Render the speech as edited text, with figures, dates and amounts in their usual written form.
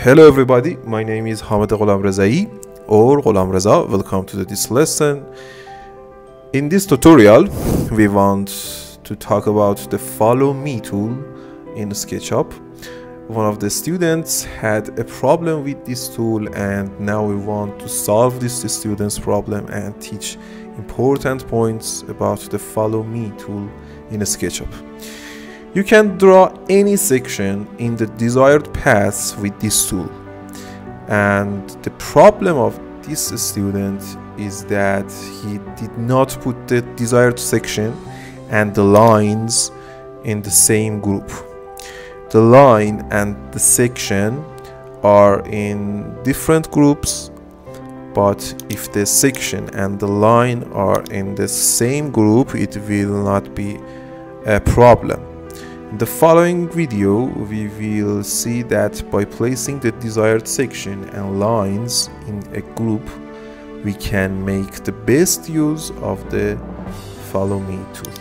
Hello everybody, my name is Hamid Gholamrezai or Gholamreza. Welcome to this lesson. In this tutorial, we want to talk about the Falumi tool in SketchUp. One of the students had a problem with this tool, and now we want to solve this student's problem and teach important points about the Falumi tool in SketchUp. You can draw any section in the desired path with this tool, and the problem of this student is that he did not put the desired section and the lines in the same group. The line and the section are in different groups, but if the section and the line are in the same group, it will not be a problem. In the following video, we will see that by placing the desired section and lines in a group, we can make the best use of the Falumi tool.